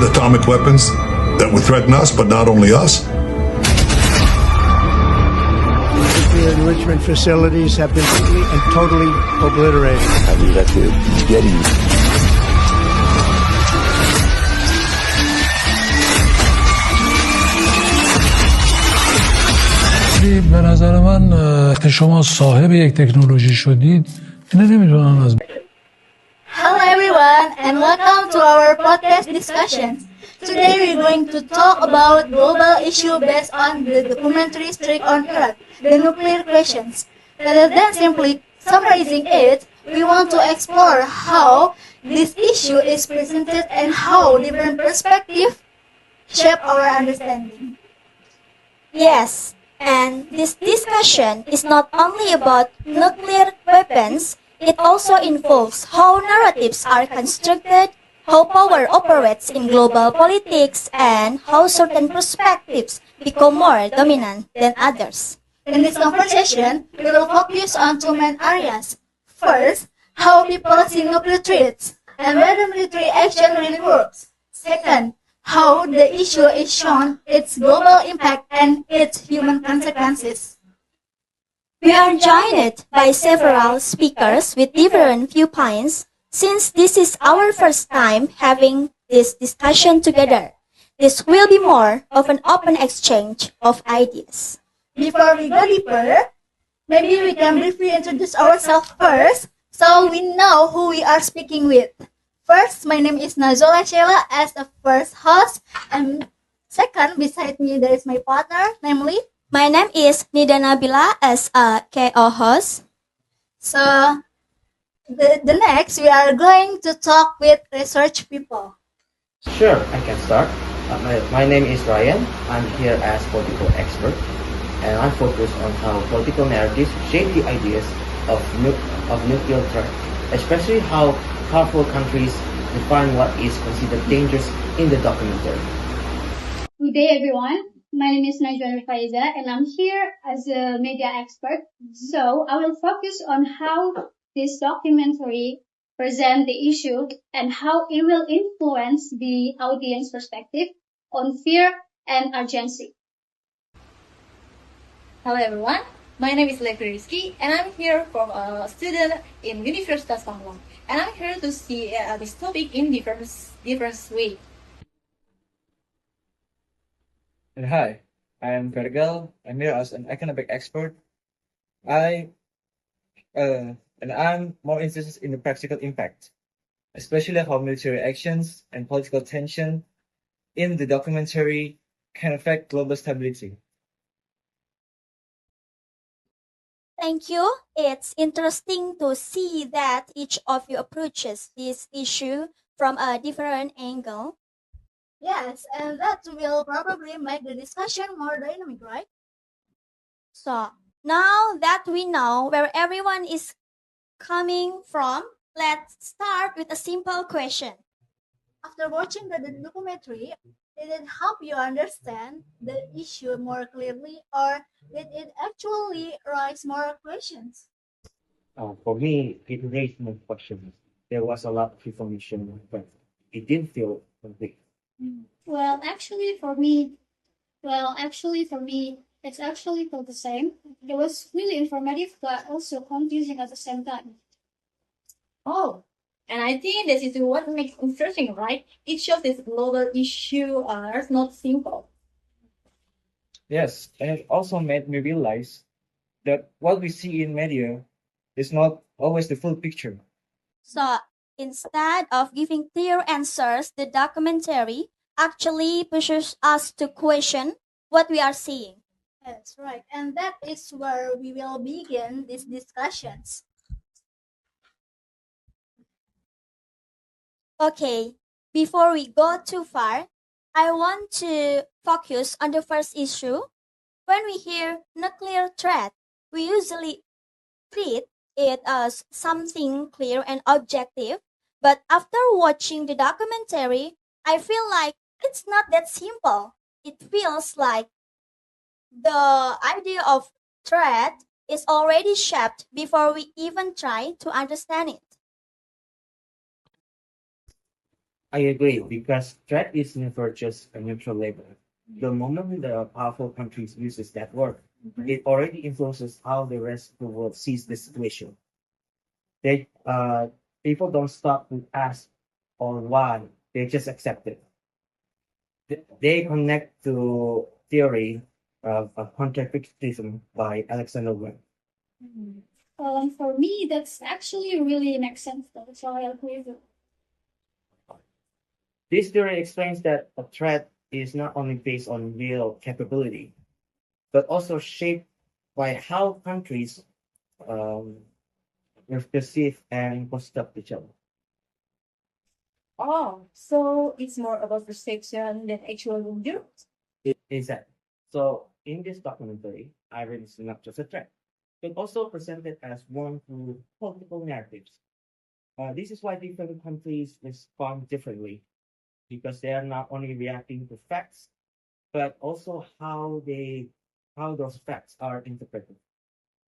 atomic weapons that would threaten us, but not only us. Nuclear enrichment facilities have been completely and totally obliterated. How do you like to get you? به نظر من که شما صاحب یک تکنولوژی شدید اینه نمیدونم از Hello everyone and welcome to our podcast discussions. Today we're going to talk about global issue based on the documentary Streak on Earth, the nuclear questions. Rather than simply summarizing it, we want to explore how this issue is presented and how different perspectives shape our understanding. Yes, and this discussion is not only about nuclear weapons, it also involves how narratives are constructed, how power operates in global politics, and how certain perspectives become more dominant than others. In this conversation, we will focus on two main areas. First, how people see nuclear threats and whether military action really works. Second, how the issue is shown, its global impact, and its human consequences. We are joined by several speakers with different viewpoints. Since this is our first time having this discussion together, this will be more of an open exchange of ideas. Before we go deeper, maybe we can briefly introduce ourselves first so we know who we are speaking with. First, my name is Nazola Sheila as the first host, and second, beside me there is my partner, namely. My name is Nida Nabila as a KO host. So, the next we are going to talk with research people. Sure, I can start. My name is Ryan. I'm here as political expert, and I'm focused on how political narratives shape the ideas of nuclear threat, especially how powerful countries define what is considered dangerous in the documentary. Good day, everyone. My name is Najwa Faiza, and I'm here as a media expert. So I will focus on how this documentary presents the issue and how it will influence the audience perspective on fear and urgency. Hello everyone, my name is Lekri Rizky and I'm here from a student in Universitas Pamulang, and I'm here to see this topic in different way. And hi, I am Fergal. I'm here as an economic expert. And I'm more interested in the practical impact, especially how military actions and political tension in the documentary can affect global stability. Thank you. It's interesting to see that each of you approaches this issue from a different angle. Yes, and that will probably make the discussion more dynamic, right? So, now that we know where everyone is coming from, let's start with a simple question. After watching the documentary, did it help you understand the issue more clearly, or did it actually raise more questions? For me, it raised more questions. There was a lot of information, but it didn't feel complete. Well, actually, for me, it's actually felt the same. It was really informative, but also confusing at the same time. Oh, and I think this is what makes it interesting, right? It shows this global issue is not simple. Yes, and it also made me realize that what we see in media is not always the full picture. So, instead of giving clear answers, the documentary actually pushes us to question what we are seeing. That's right, and that is where we will begin these discussions. Okay, before we go too far, I want to focus on the first issue. When we hear nuclear threat, we usually treat it as something clear and objective, but after watching the documentary, I feel like it's not that simple. It feels like the idea of threat is already shaped before we even try to understand it. I agree because threat is never just a neutral label. The moment the powerful countries uses that word, it already influences how the rest of the world sees the situation. They people don't stop to ask or why; they just accept it. They connect to theory of contrafactism by Alexander Webb. For me, that's actually really makes sense though, so I agree with you. This theory explains that a threat is not only based on real capability, but also shaped by how countries um, perceive and construct each other. Oh, so it's more about perception than actual danger. It is that. So in this documentary, Iran is not just a threat, but also presented as one through political narratives. This is why different countries respond differently, because they are not only reacting to facts, but also how those facts are interpreted.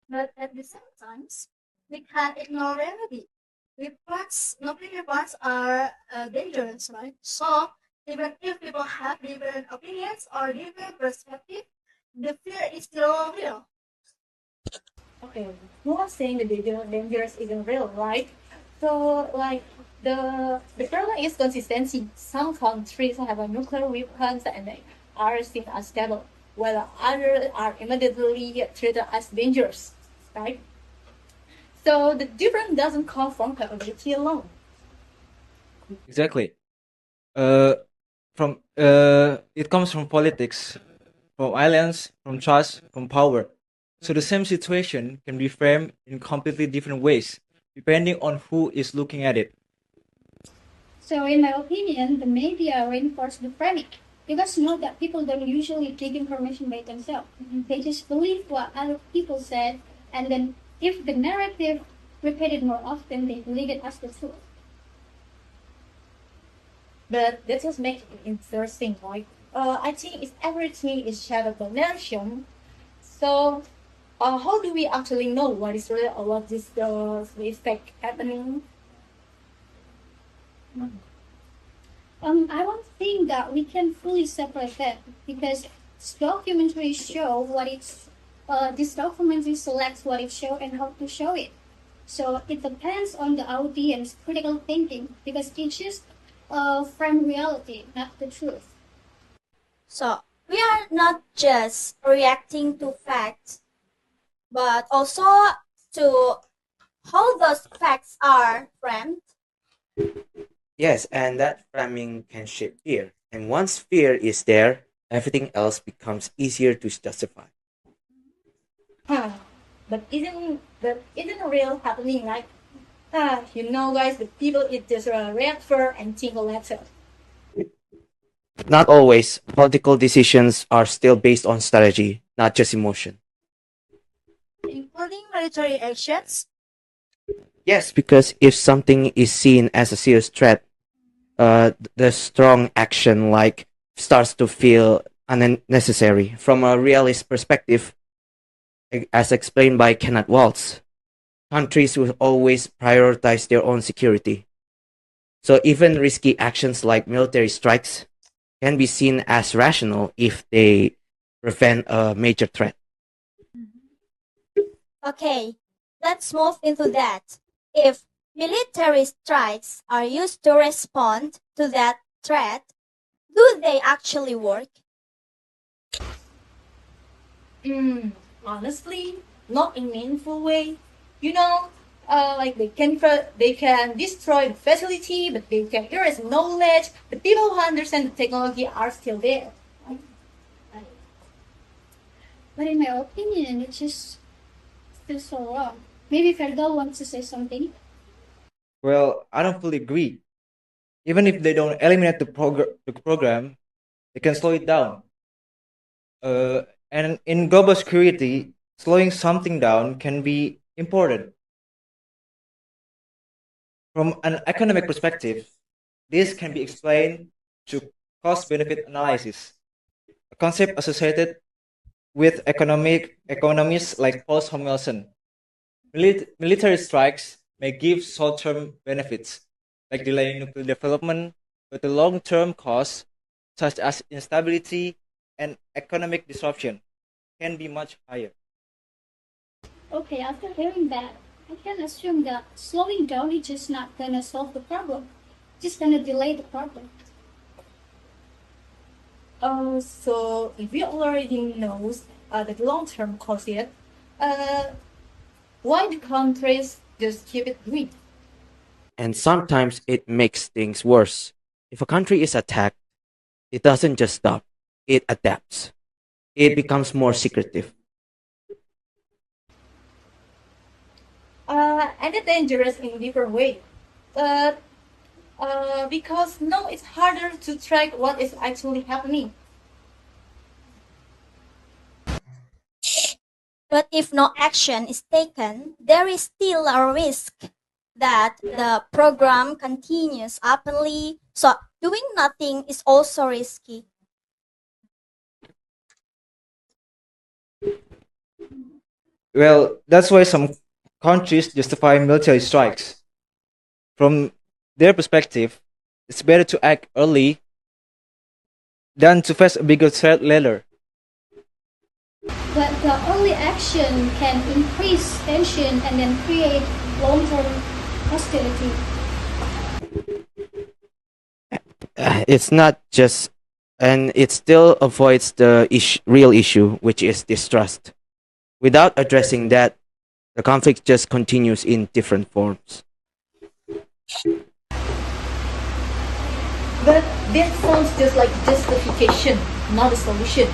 But at the same time, we can't ignore reality. Nuclear weapons are dangerous, right? So even if people have different opinions or different perspectives, the fear is still real. Okay, no one's saying the dangerous isn't real, right? So like the problem is consistency. Some countries have a nuclear weapons and they are seen as stable, while others are immediately treated as dangerous, right? So the difference doesn't come from capability alone. Exactly. From it comes from politics, from alliance, from trust, from power. So the same situation can be framed in completely different ways, depending on who is looking at it. So, in my opinion, the media reinforce the framing because you know that people don't usually take information by themselves. They just believe what other people said, and then if the narrative repeated more often, they believe it as the truth. But that just makes it interesting, right? I think it's everything is shadowed by narration. So, how do we actually know what is real or what is the effect happening? I don't think that we can fully separate that because documentaries show what it's. This documentary selects what it show and how to show it. So it depends on the audience critical thinking because it just frame reality, not the truth. So we are not just reacting to facts, but also to how those facts are framed. Yes, and that framing can shape fear. And once fear is there, everything else becomes easier to justify. Huh. But isn't real happening, right? Guys, the people it just react first and think later. Not always. Political decisions are still based on strategy, not just emotion. Including military actions. Yes, because if something is seen as a serious threat, the strong action like starts to feel unnecessary. From a realist perspective, as explained by Kenneth Waltz, countries will always prioritize their own security. So even risky actions like military strikes can be seen as rational if they prevent a major threat. Okay, let's move into that. If military strikes are used to respond to that threat, do they actually work? Honestly, not in meaningful way. You know, like they can destroy the facility, but they can erase knowledge. The people who understand the technology are still there. But in my opinion, it's just still so wrong. Maybe Fergal wants to say something. Well, I don't fully agree. Even if they don't eliminate the program, they can slow it down. And in global security, slowing something down can be important. From an economic perspective, this can be explained through cost benefit analysis, a concept associated with economists like Paul Samuelson. Military strikes may give short term benefits, like delaying nuclear development, but the long-term costs, such as instability and economic disruption, can be much higher. Okay, after hearing that, I can assume that slowing down is just not gonna solve the problem. Just gonna delay the problem. So if we already know the long-term cost yet, why do countries just keep it doing? And sometimes it makes things worse. If a country is attacked, it doesn't just stop, it adapts. It becomes more secretive. And it's dangerous in different way. But because now it's harder to track what is actually happening. But if no action is taken, there is still a risk that the program continues openly. So doing nothing is also risky. Well, that's why some countries justify military strikes. From their perspective, it's better to act early than to face a bigger threat later. But the early action can increase tension and then create long-term hostility. It's not just, and it still avoids the real issue, which is distrust. Without addressing that, the conflict just continues in different forms. But that sounds just like justification, not a solution.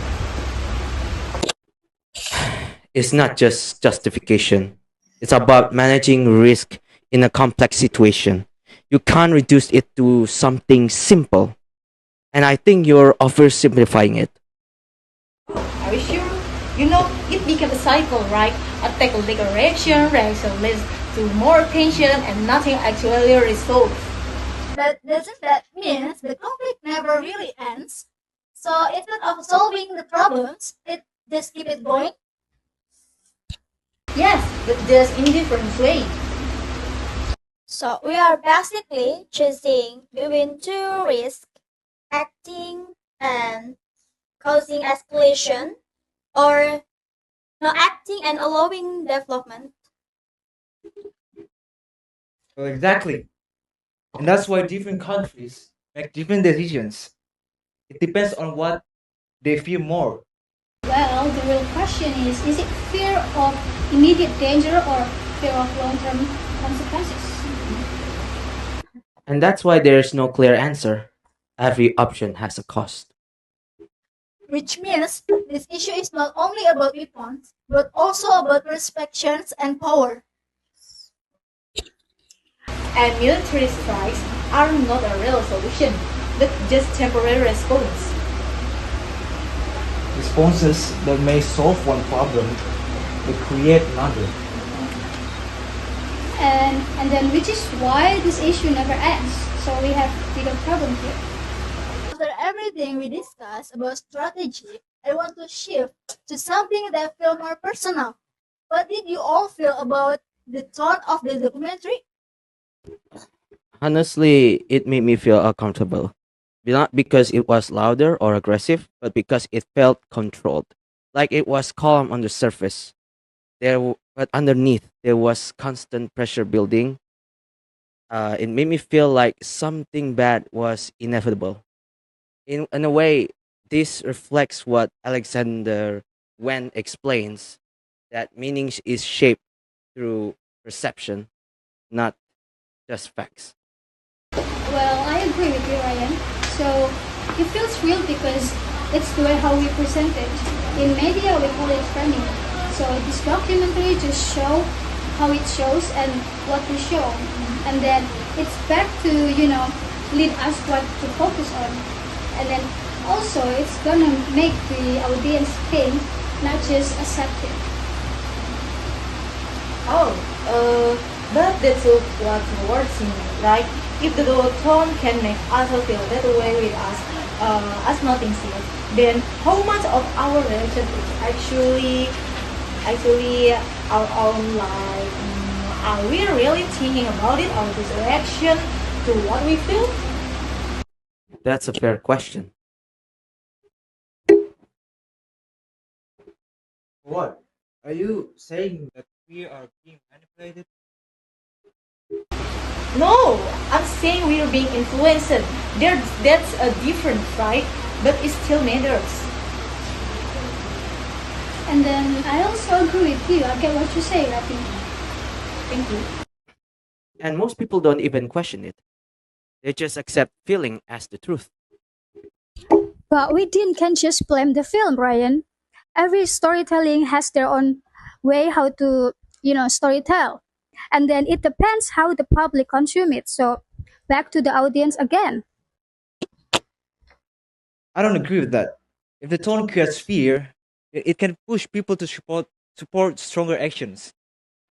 It's not just justification, it's about managing risk in a complex situation. You can't reduce it to something simple. And I think you're oversimplifying it. Are you sure? You know, it became a cycle, right? Attack legal reaction, reaction leads to more tension, and nothing actually resolved. But doesn't that mean the conflict never really ends? So instead of solving the problems, it just keep it going? Yes, but just in different way. So we are basically choosing between two risks, acting and causing escalation, or not acting and allowing development. Well, exactly. And that's why different countries make different decisions. It depends on what they fear more. Well, the real question is it fear of immediate danger or fear of long-term consequences? And that's why there's no clear answer. Every option has a cost. Which means this issue is not only about weapons, but also about restrictions and power. And military strikes are not a real solution, but just temporary response. Responses that may solve one problem will create another. And then which is why this issue never ends. So we have bigger problem here. After everything we discussed about strategy, I want to shift to something that feels more personal. What did you all feel about the tone of the documentary? Honestly, it made me feel uncomfortable. Not because it was louder or aggressive, but because it felt controlled. Like it was calm on the surface. But underneath, there was constant pressure building. It made me feel like something bad was inevitable. In a way, this reflects what Alexander Wen explains, that meaning is shaped through perception, not just facts. Well, I agree with you, Ryan. So it feels real because it's the way how we present it. In media, we call it framing. So this documentary just show how it shows and what we show. And then it's back to, lead us what to focus on. And then also it's gonna make the audience think, not just accept it. But that's what works in, right? If the tone can make others feel that way with us, as nothing serious, then how much of our reaction is actually our own life? Are we really thinking about it, or this reaction to what we feel? That's a fair question. What? Are you saying that we are being manipulated? No, I'm saying we're being influenced. That's a different, right? But it still matters. And then I also agree with you. I get what you say, Rafi. Thank you. And most people don't even question it. They just accept feeling as the truth. But can't just blame the film, Brian. Every storytelling has their own way how to, storytell. And then it depends how the public consume it. So back to the audience again. I don't agree with that. If the tone creates fear, it can push people to support stronger actions,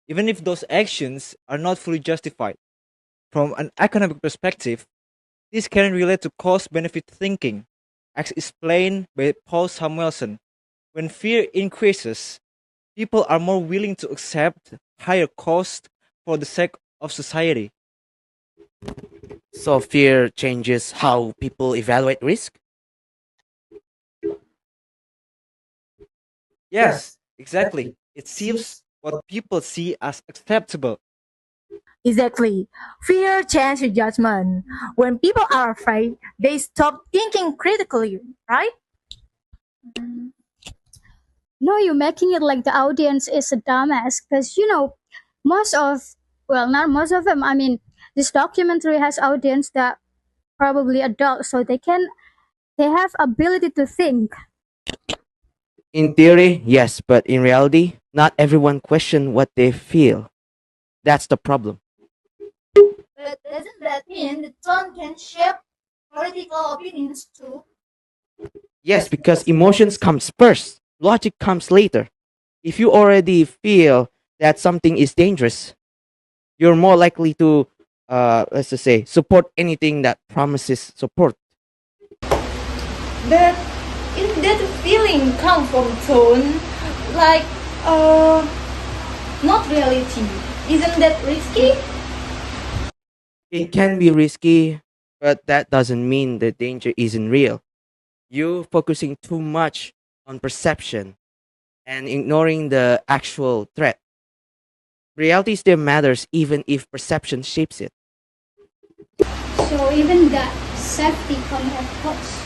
even if those actions are not fully justified. From an economic perspective, this can relate to cost-benefit thinking, as explained by Paul Samuelson. When fear increases, people are more willing to accept higher costs for the sake of society. So fear changes how people evaluate risk. Yes, exactly. It seems what people see as acceptable. Exactly. Fear changes judgment. When people are afraid, they stop thinking critically, right? No, you're making it like the audience is a dumbass because, most of, well, not most of them. I mean, this documentary has audience that probably adults, so they have ability to think. In theory, yes, but in reality, not everyone question what they feel. That's the problem. But doesn't that mean the tone can shape political opinions too? Yes, because emotions comes first, logic comes later. If you already feel that something is dangerous, you're more likely to, let's just say, support anything that promises support. But if that feeling come from tone, like, not reality, isn't that risky? It can be risky, but that doesn't mean the danger isn't real. You focusing too much on perception and ignoring the actual threat. Reality still matters even if perception shapes it. So even that safety comes at cost.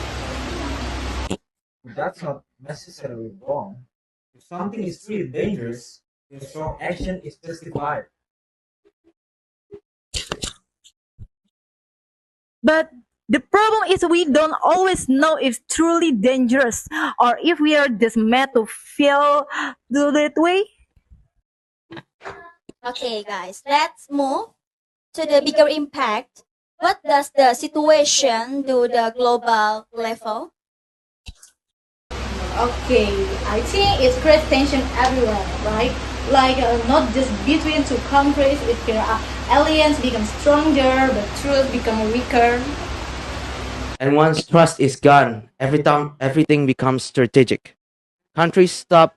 That's not necessarily wrong. If something is really dangerous, then strong action is justified. But the problem is we don't always know if it's truly dangerous or if we are just made to feel that way. Okay, guys, let's move to the bigger impact. What does the situation do the global level? Okay, I think it's creates tension everywhere, right? Like not just between two countries, it can alliance become stronger, but truth become weaker. And once trust is gone, everything becomes strategic. Countries stop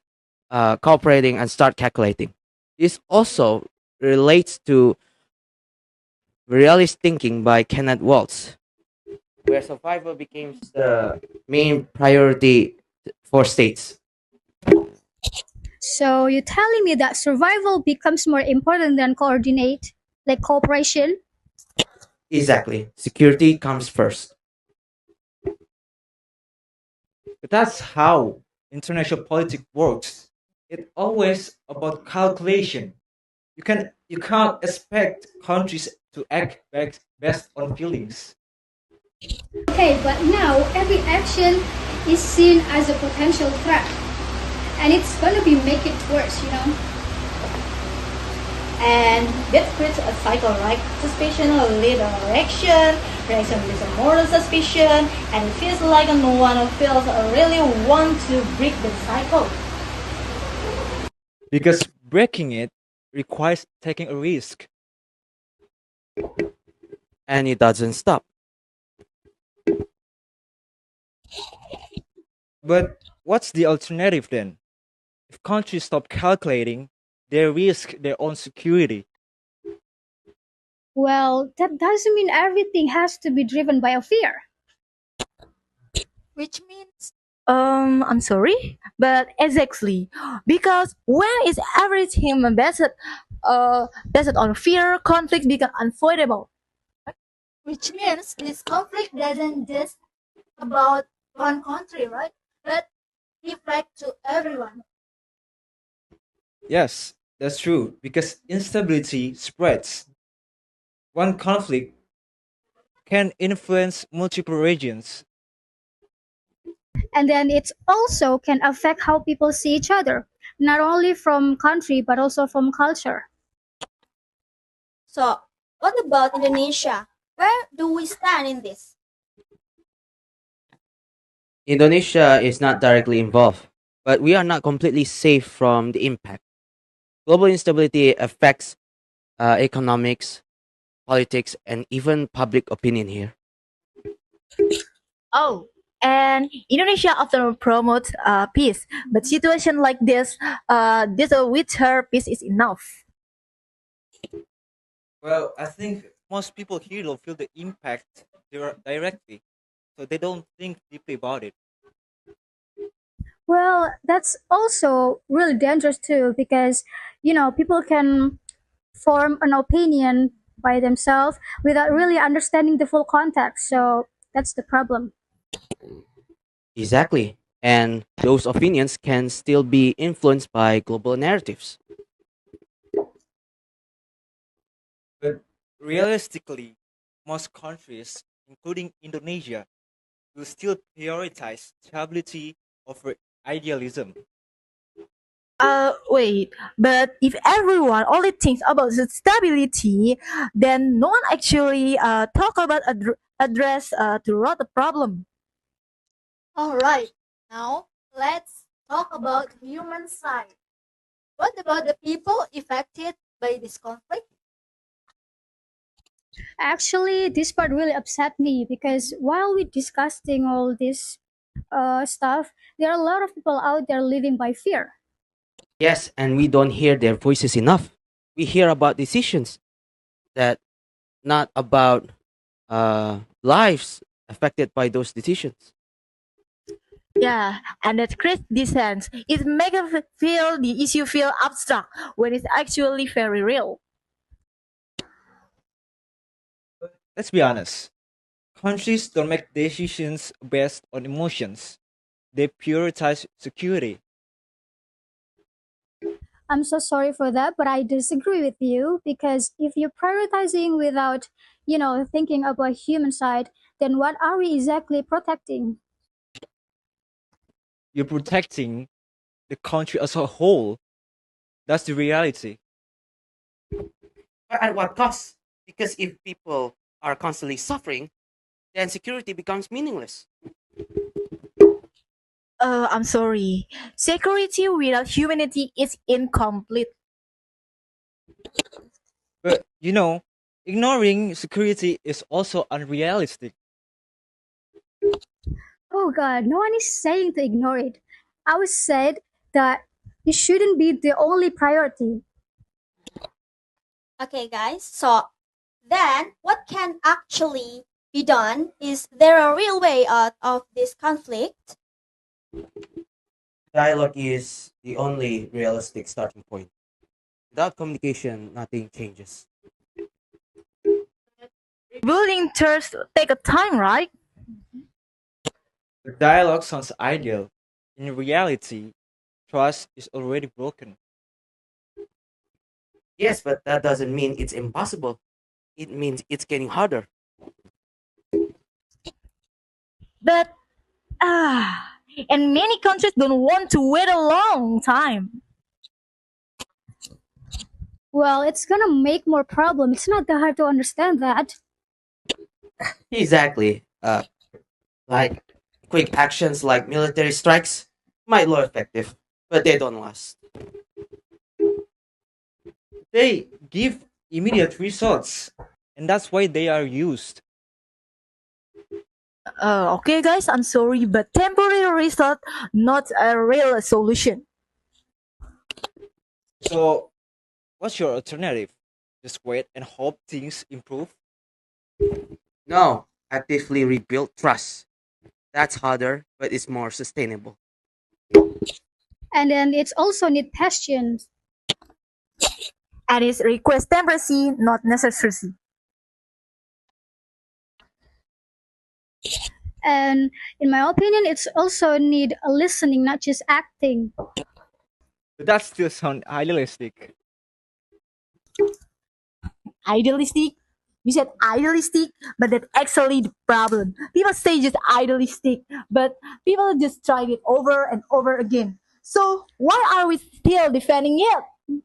cooperating and start calculating. This also relates to realist thinking by Kenneth Waltz, where survival becomes the main priority for states. So you're telling me that survival becomes more important than cooperation? Exactly. Security comes first. But that's how international politics works. It's always about calculation. You can't expect countries to act based on feelings. Okay, but now every action is seen as a potential threat. And it's gonna be make it worse. And that creates a cycle, right? Suspicion will lead to reaction leads to more suspicion, and it feels like no one feels really want to break the cycle. Because breaking it requires taking a risk. And it doesn't stop. But what's the alternative then? If countries stop calculating, they risk their own security. Well, that doesn't mean everything has to be driven by a fear. which means I'm sorry, but exactly because when is everything based on fear, conflict become unavoidable. this conflict doesn't just about one country, right? But affect to everyone. Yes, that's true, because instability spreads. One conflict can influence multiple regions. And then it also can affect how people see each other, not only from country but also from culture. so. What about Indonesia? Where do we stand in this? Indonesia is not directly involved, but we are not completely safe from the impact. Global instability affects economics, politics, and even public opinion here. Oh, and Indonesia often promotes peace, but situation like this with her peace is enough. Well, I think most people here don't feel the impact directly, so they don't think deeply about it. Well, that's also really dangerous too because people can form an opinion by themselves without really understanding the full context. So that's the problem. Exactly. And those opinions can still be influenced by global narratives. But realistically, most countries, including Indonesia, will still prioritize stability over idealism. Wait, but if everyone only thinks about the stability, then no one actually talk about address to root the problem. All right. Now let's talk about human side. What about the people affected by this conflict? Actually, this part really upset me because while we're discussing all this stuff, there are a lot of people out there living by fear. Yes, and we don't hear their voices enough. We hear about decisions that not about lives affected by those decisions. Yeah, and that creates dissent. It makes feel the issue feel abstract when it's actually very real. Let's be honest. Countries don't make decisions based on emotions. They prioritize security. I'm so sorry for that, but I disagree with you because if you're prioritizing without, thinking about human side, then what are we exactly protecting? You're protecting the country as a whole. That's the reality. But at what cost? Because if people are constantly suffering, then security becomes meaningless. I'm sorry. Security without humanity is incomplete. But ignoring security is also unrealistic. Oh God, no one is saying to ignore it. I was said that it shouldn't be the only priority. Okay, guys. So then, what can actually be done? Is there a real way out of this conflict? Dialogue is the only realistic starting point. Without communication, nothing changes. Building trust take a time, right? The dialogue sounds ideal. In reality, trust is already broken. Yes, but that doesn't mean it's impossible. It means it's getting harder. But and many countries don't want to wait a long time. Well, it's gonna make more problem. It's not that hard to understand that. Exactly. Like quick actions like military strikes might look effective, but they don't last. They give immediate results, and that's why they are used. Okay, guys, I'm sorry, but temporary result not a real solution. So, what's your alternative? Just wait and hope things improve? No, actively rebuild trust. That's harder, but it's more sustainable. And then it's also need patience. And it requires temperance, not necessity. And in my opinion, it's also need a listening, not just acting. But that still sounds idealistic. Idealistic? You said idealistic, but that's actually the problem. People say just idealistic, but people just try it over and over again. So why are we still defending it?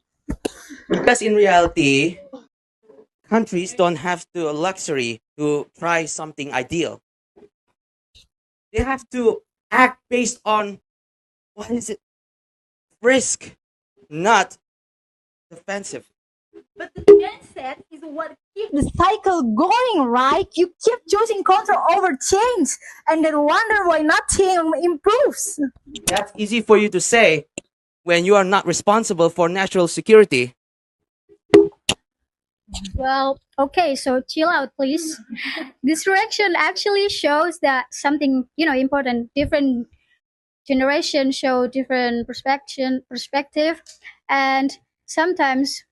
Because in reality, countries don't have the luxury to try something ideal. They have to act based on what is it? Risk, not defensive. But the mindset is what keeps the cycle going, right? You keep choosing control over change and then wonder why nothing improves. That's easy for you to say when you are not responsible for national security. Well, okay, so chill out, please. This reaction actually shows that something, important. Different generations show different perspective, and sometimes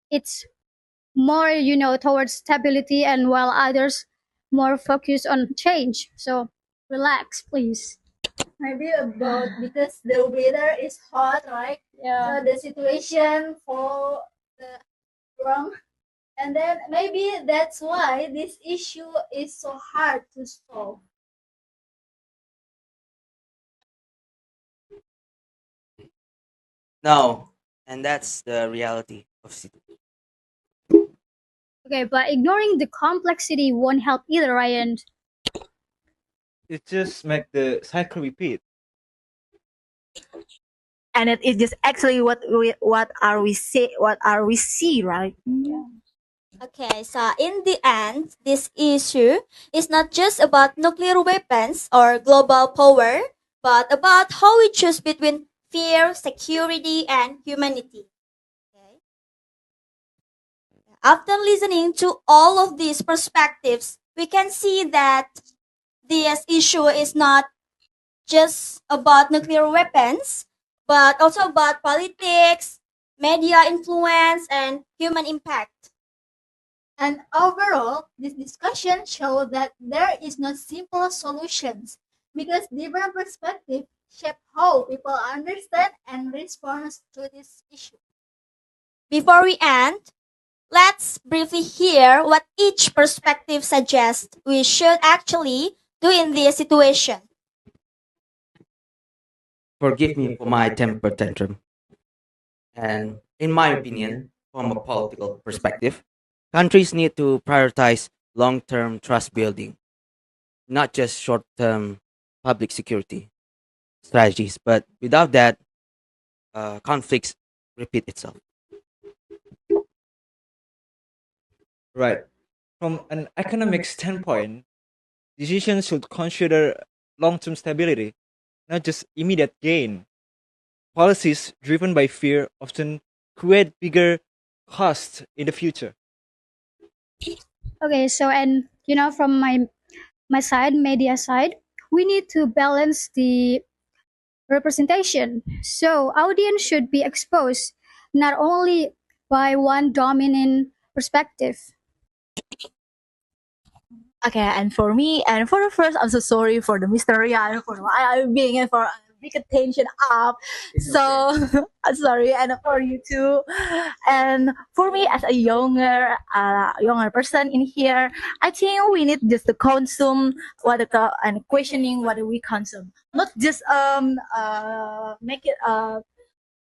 it's more, towards stability, and while others more focused on change. So relax, please. Maybe about because the weather is hot, right? Yeah. So the situation for the wrong, and then maybe that's why this issue is so hard to solve. No, and that's the reality of situation. Okay, but ignoring the complexity won't help either, Ryan. It just make the cycle repeat. And it is just actually what are we see, right? Okay, so in the end, this issue is not just about nuclear weapons or global power, but about how we choose between fear, security, and humanity. Okay. After listening to all of these perspectives, we can see that this issue is not just about nuclear weapons, but also about politics, media influence, and human impact. And overall, this discussion shows that there is no simple solutions because different perspectives shape how people understand and respond to this issue. Before we end, let's briefly hear what each perspective suggests we should actually do in this situation. Forgive me for my temper tantrum. And in my opinion, from a political perspective, countries need to prioritize long term trust building, not just short term public security strategies. But without that, conflicts repeat itself. Right. From an economic standpoint, decisions should consider long-term stability, not just immediate gain. Policies driven by fear often create bigger costs in the future. Okay, so and from my side, media side, we need to balance the representation. So audience should be exposed not only by one dominant perspective. Okay, and for me, and for the first, I'm so sorry for the Mr. Ryan for why I'm being and for big attention up. So I'm sorry, and for you too. And for me, as a younger person in here, I think we need just to consume and questioning what we consume, not just make it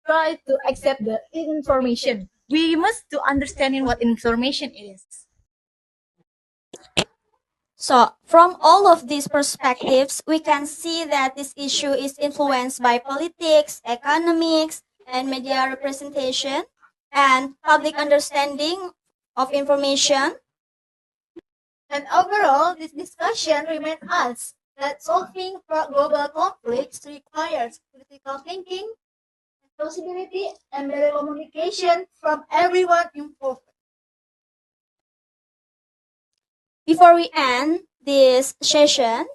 try to accept the information. We must to understanding what information is. So, from all of these perspectives, we can see that this issue is influenced by politics, economics, and media representation, and public understanding of information. And overall, this discussion reminds us that solving global conflicts requires critical thinking, responsibility, and better communication from everyone involved. Before we end this session,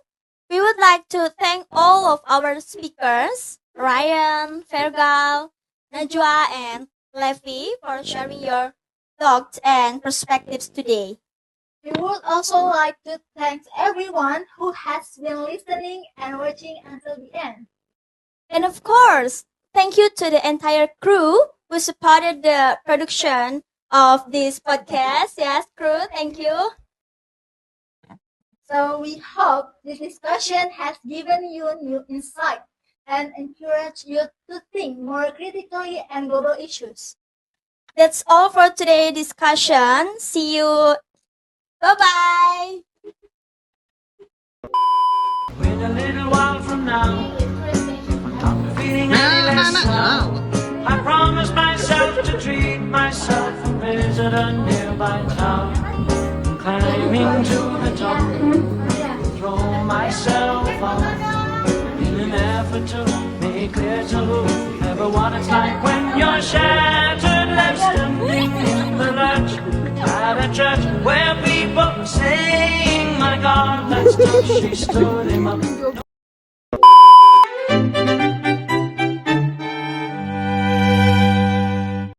We would like to thank all of our speakers, Ryan, Fergal, Najwa, and Levi, for sharing your thoughts and perspectives today. We would also like to thank everyone who has been listening and watching until the end. And of course, thank you to the entire crew who supported the production of this podcast. Yes, crew, thank you. So we hope this discussion has given you new insight and encouraged you to think more critically on global issues. That's all for today's discussion. See you. Bye-bye. In a little while from now, I'm feeling any less now. I promised myself to treat myself and visit a nearby town. Climbing to the top, throw myself off in an effort to make clear to whoever what it's like when you're shattered, left standing in the lurch at a church where people sing, my God, that still she stood him up.